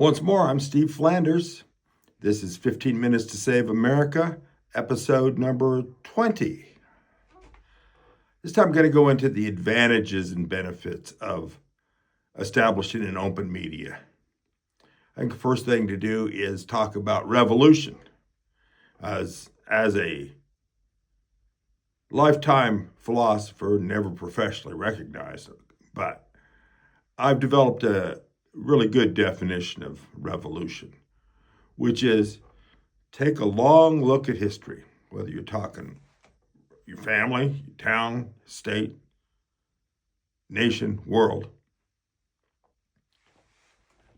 Once more, I'm Steve Flanders. This is 15 Minutes to Save America, episode number 20. This time I'm going to go into the advantages and benefits of establishing an open media. I think the first thing to do is talk about revolution. As a lifetime philosopher, never professionally recognized, but I've developed a really good definition of revolution, which is take a long look at history, whether you're talking your family, your town, state, nation, world.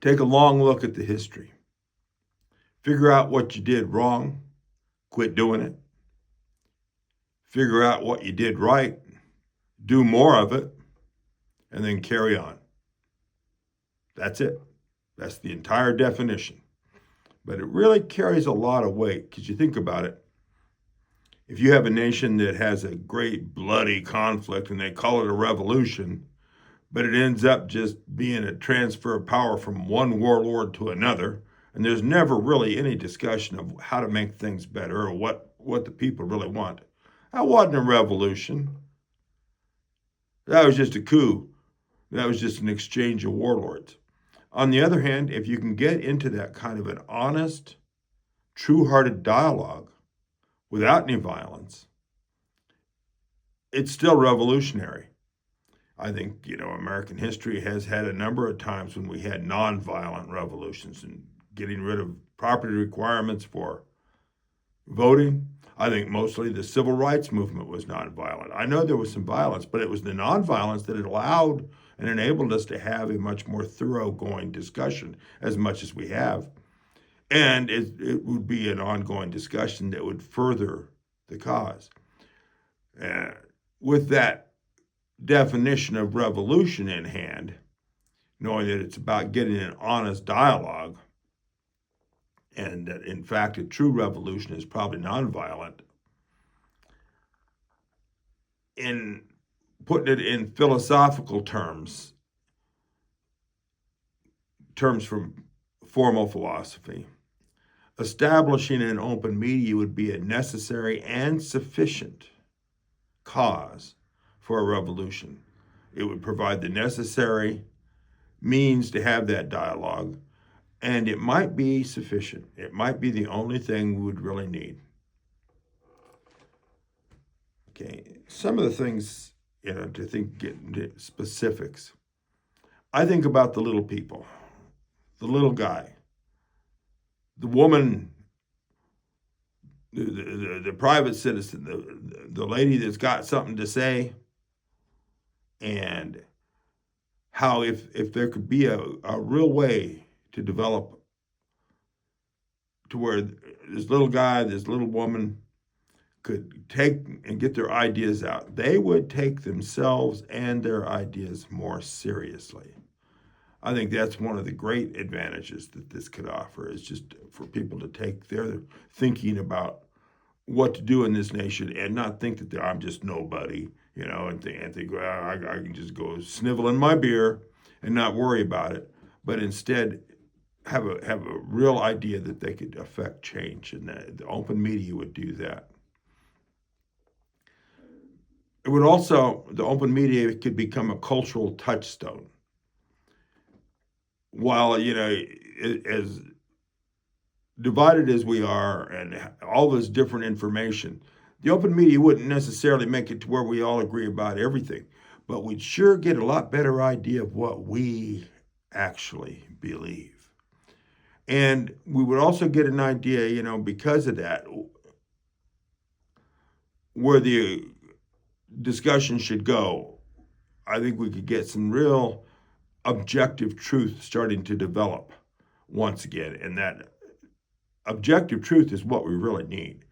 Take a long look at the history. Figure out what you did wrong, quit doing it. Figure out what you did right, do more of it, and then carry on. That's it. That's the entire definition. But it really carries a lot of weight because you think about it. If you have a nation that has a great bloody conflict and they call it a revolution, but it ends up just being a transfer of power from one warlord to another, and there's never really any discussion of how to make things better or what the people really want. That wasn't a revolution. That was just a coup. That was just an exchange of warlords. On the other hand, if you can get into that kind of an honest, true-hearted dialogue without any violence, it's still revolutionary. I think, American history has had a number of times when we had nonviolent revolutions and getting rid of property requirements for voting. I think mostly the civil rights movement was nonviolent. I know there was some violence, but it was the nonviolence that it allowed and enabled us to have a much more thoroughgoing discussion as much as we have. And it would be an ongoing discussion that would further the cause. With that definition of revolution in hand, knowing that it's about getting an honest dialogue, and that in fact a true revolution is probably nonviolent, in putting it in philosophical terms from formal philosophy, establishing an open media would be a necessary and sufficient cause for a revolution. It would provide the necessary means to have that dialogue, and it might be sufficient. It might be the only thing we would really need. Okay, some of the things, to get into specifics. I think about the little people, the little guy, the woman, the private citizen, the lady that's got something to say, and how if there could be a real way to develop to where this little guy, this little woman could take and get their ideas out, they would take themselves and their ideas more seriously. I think that's one of the great advantages that this could offer, is just for people to take their thinking about what to do in this nation and not think that I'm just nobody, and think well, I can just go snivel in my beer and not worry about it, but instead have a real idea that they could affect change, and that the open media would do that. It would also, the open media could become a cultural touchstone. While, as divided as we are and all this different information, the open media wouldn't necessarily make it to where we all agree about everything, but we'd sure get a lot better idea of what we actually believe. And we would also get an idea, because of that, where the discussion should go. I think we could get some real objective truth starting to develop once again. And that objective truth is what we really need.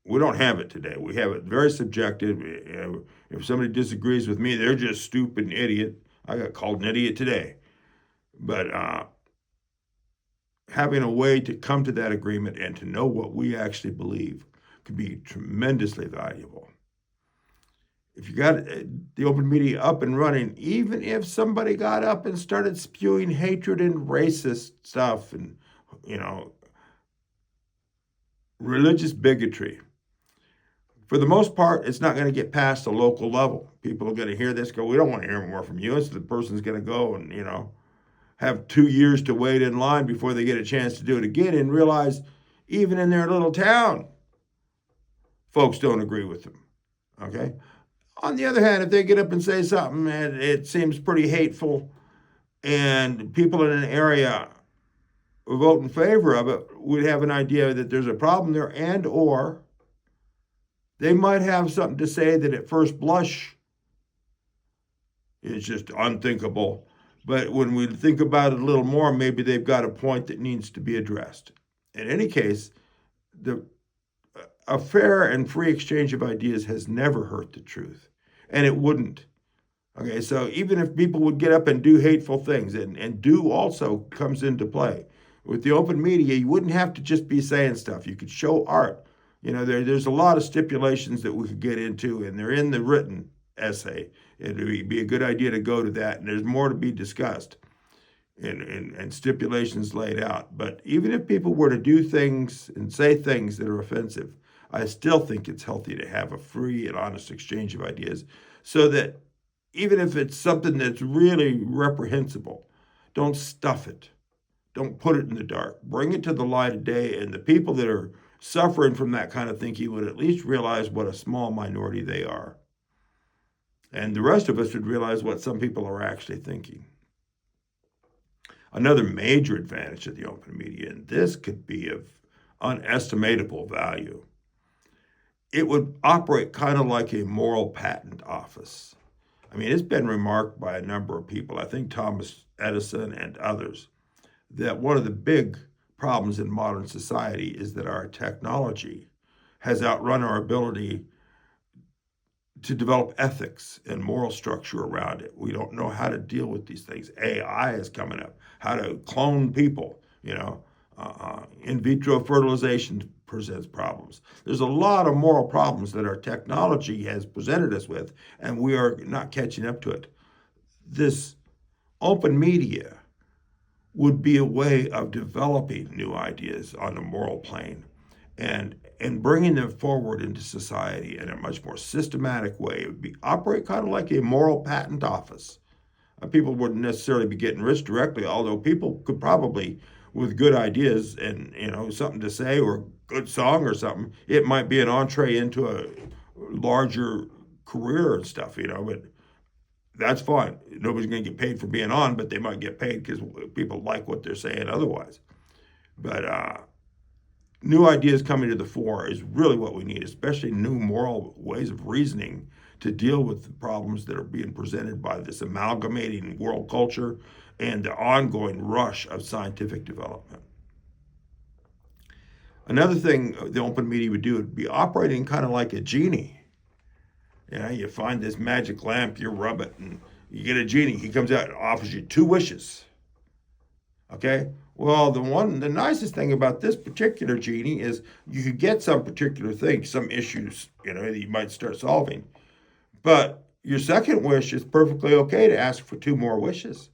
We don't have it today. We have it very subjective. If somebody disagrees with me, they're just stupid and idiot. I got called an idiot today. But having a way to come to that agreement and to know what we actually believe could be tremendously valuable. if you got the open media up and running, even if somebody got up and started spewing hatred and racist stuff and, you know, religious bigotry, for the most part, it's not going to get past the local level. People are going to hear this, go, we don't want to hear more from you. And so the person's going to go and, have 2 years to wait in line before they get a chance to do it again and realize even in their little town, folks don't agree with them. Okay? On the other hand, if they get up and say something and it seems pretty hateful and people in an area vote in favor of it, we'd have an idea that there's a problem there, and or they might have something to say that at first blush is just unthinkable. But when we think about it a little more, maybe they've got a point that needs to be addressed. In any case, a fair and free exchange of ideas has never hurt the truth, and it wouldn't. Okay, so even if people would get up and do hateful things, and do also comes into play. With the open media, you wouldn't have to just be saying stuff. You could show art. There's a lot of stipulations that we could get into, and they're in the written essay. It would be a good idea to go to that, and there's more to be discussed and stipulations laid out. But even if people were to do things and say things that are offensive, I still think it's healthy to have a free and honest exchange of ideas so that even if it's something that's really reprehensible, don't stuff it. Don't put it in the dark. Bring it to the light of day, and the people that are suffering from that kind of thinking would at least realize what a small minority they are. And the rest of us would realize what some people are actually thinking. Another major advantage of the open media, and this could be of unestimatable value, it would operate kind of like a moral patent office. I mean, it's been remarked by a number of people, I think Thomas Edison and others, that one of the big problems in modern society is that our technology has outrun our ability to develop ethics and moral structure around it. We don't know how to deal with these things. AI is coming up, how to clone people, in vitro fertilization presents problems. There's a lot of moral problems that our technology has presented us with, and we are not catching up to it. This open media would be a way of developing new ideas on a moral plane and bringing them forward into society in a much more systematic way. It would operate kind of like a moral patent office. People wouldn't necessarily be getting rich directly, although people could probably, with good ideas and something to say or a good song or something, it might be an entree into a larger career and stuff, but that's fine. Nobody's going to get paid for being on, but they might get paid because people like what they're saying otherwise. But new ideas coming to the fore is really what we need, especially new moral ways of reasoning to deal with the problems that are being presented by this amalgamating world culture and the ongoing rush of scientific development. Another thing the open media would do would be operating kind of like a genie. You find this magic lamp, you rub it, and you get a genie. He comes out and offers you 2 wishes. Okay? Well, the nicest thing about this particular genie is you could get some particular thing, some issues, that you might start solving. But your second wish is perfectly okay to ask for 2 more wishes.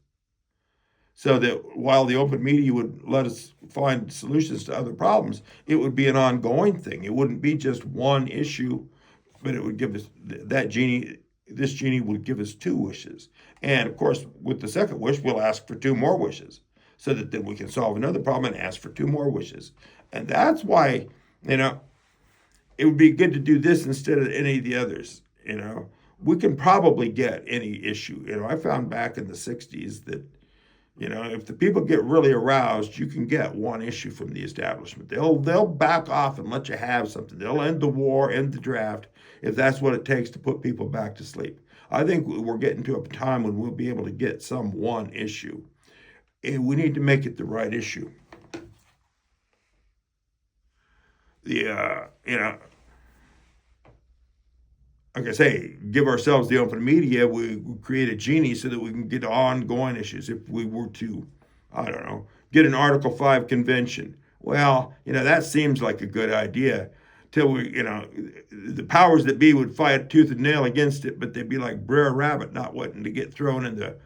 So that while the open media would let us find solutions to other problems, it would be an ongoing thing. It wouldn't be just one issue, but it would give us this genie would give us 2 wishes. And of course, with the second wish, we'll ask for 2 more wishes so that then we can solve another problem and ask for 2 more wishes. And that's why, it would be good to do this instead of any of the others. We can probably get any issue. I found back in the 60s that, if the people get really aroused, you can get 1 issue from the establishment. They'll back off and let you have something. They'll end the war, end the draft, if that's what it takes to put people back to sleep. I think we're getting to a time when we'll be able to get some 1 issue. And we need to make it the right issue. Like I say, give ourselves the open media, we create a genie so that we can get ongoing issues. If we were to, get an Article 5 convention, well, that seems like a good idea till the powers that be would fight tooth and nail against it, but they'd be like Brer Rabbit, not wanting to get thrown in the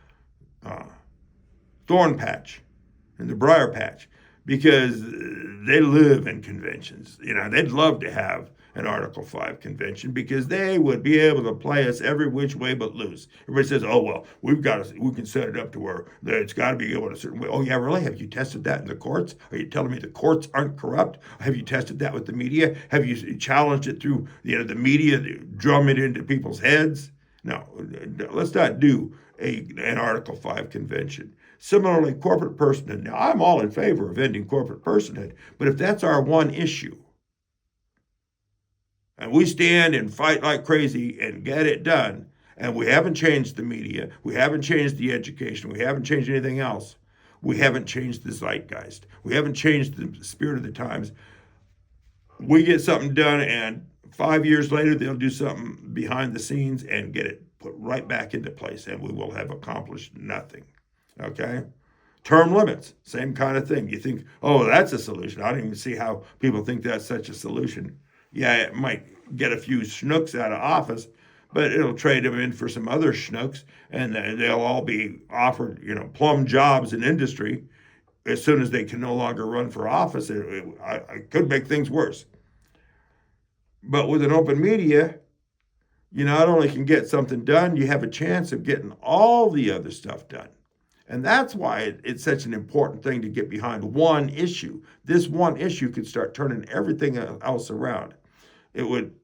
thorn patch, in the briar patch, because they live in conventions. They'd love to have an Article 5 convention because they would be able to play us every which way but loose. Everybody says, oh, well, we can set it up to where it's got to be able to a certain way. Oh, yeah, really? Have you tested that in the courts? Are you telling me the courts aren't corrupt? Have you tested that with the media? Have you challenged it through the media, drum it into people's heads? No, let's not do an Article 5 convention. Similarly, corporate personhood. Now, I'm all in favor of ending corporate personhood, but if that's our one issue, and we stand and fight like crazy and get it done, and we haven't changed the media, we haven't changed the education, we haven't changed anything else, we haven't changed the zeitgeist, we haven't changed the spirit of the times. We get something done, and 5 years later, they'll do something behind the scenes and get it put right back into place, and we will have accomplished nothing. Okay? Term limits, same kind of thing. You think, oh, that's a solution. I don't even see how people think that's such a solution. Yeah, it might get a few schnooks out of office, but it'll trade them in for some other schnooks, and they'll all be offered, plum jobs in industry as soon as they can no longer run for office. It could make things worse. But with an open media, you not only can get something done, you have a chance of getting all the other stuff done. And that's why it's such an important thing to get behind one issue. This one issue could start turning everything else around. It would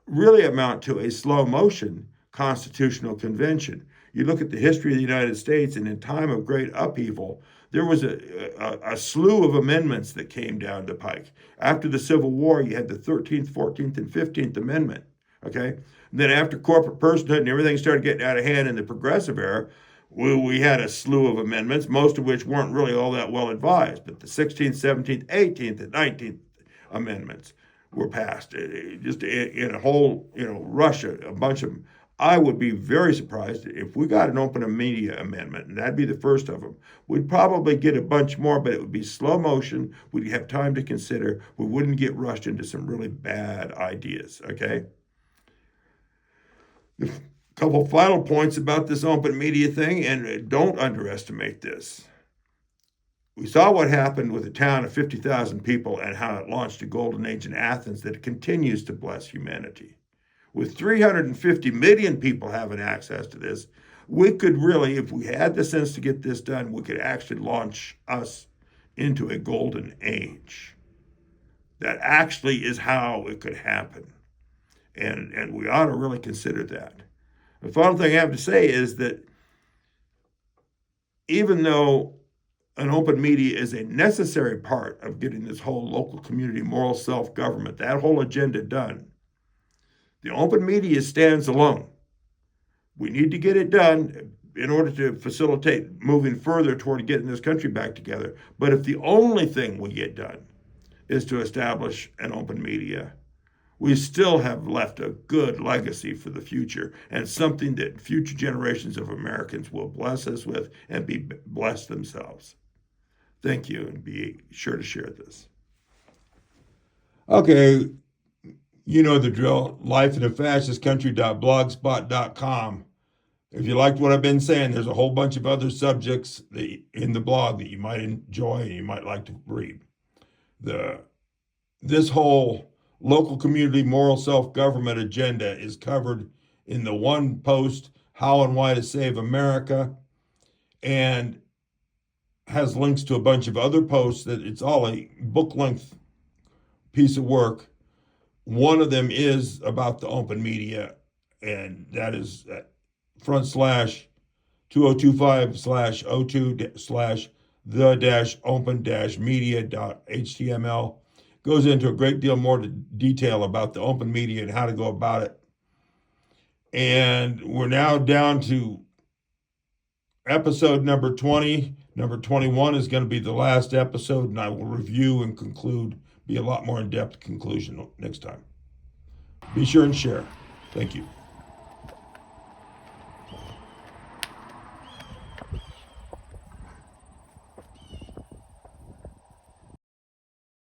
really amount to a slow motion constitutional convention. You look at the history of the United States, and in time of great upheaval, there was a slew of amendments that came down the pike. After the Civil War, you had the 13th, 14th, and 15th Amendment. Okay? And then after corporate personhood and everything started getting out of hand in the Progressive era, we had a slew of amendments, most of which weren't really all that well advised. But the 16th, 17th, 18th, and 19th amendments were passed. Just in a whole, rush, a bunch of them. I would be very surprised if we got an open media amendment, and that'd be the first of them. We'd probably get a bunch more, but it would be slow motion. We'd have time to consider. We wouldn't get rushed into some really bad ideas, okay? A couple final points about this open media thing, and don't underestimate this. We saw what happened with a town of 50,000 people and how it launched a golden age in Athens that continues to bless humanity. With 350 million people having access to this, we could really, if we had the sense to get this done, we could actually launch us into a golden age. That actually is how it could happen. And we ought to really consider that. The final thing I have to say is that even though an open media is a necessary part of getting this whole local community moral self-government, that whole agenda done, the open media stands alone. We need to get it done in order to facilitate moving further toward getting this country back together. But if the only thing we get done is to establish an open media, we still have left a good legacy for the future and something that future generations of Americans will bless us with and be blessed themselves. Thank you, and be sure to share this. Okay. You know the drill, lifeinafascistcountry.blogspot.com. If you liked what I've been saying, there's a whole bunch of other subjects in the blog that you might enjoy and you might like to read. This whole local community moral self-government agenda is covered in the one post, How and Why to Save America, and has links to a bunch of other posts that it's all a book-length piece of work. One of them is about the open media, and that is //2025/02/the-open-media.html. Goes into a great deal more detail about the open media and how to go about it. And we're now down to episode number 20. Number 21 is going to be the last episode, and I will review and conclude, be a lot more in-depth conclusion next time. Be sure and share. Thank you.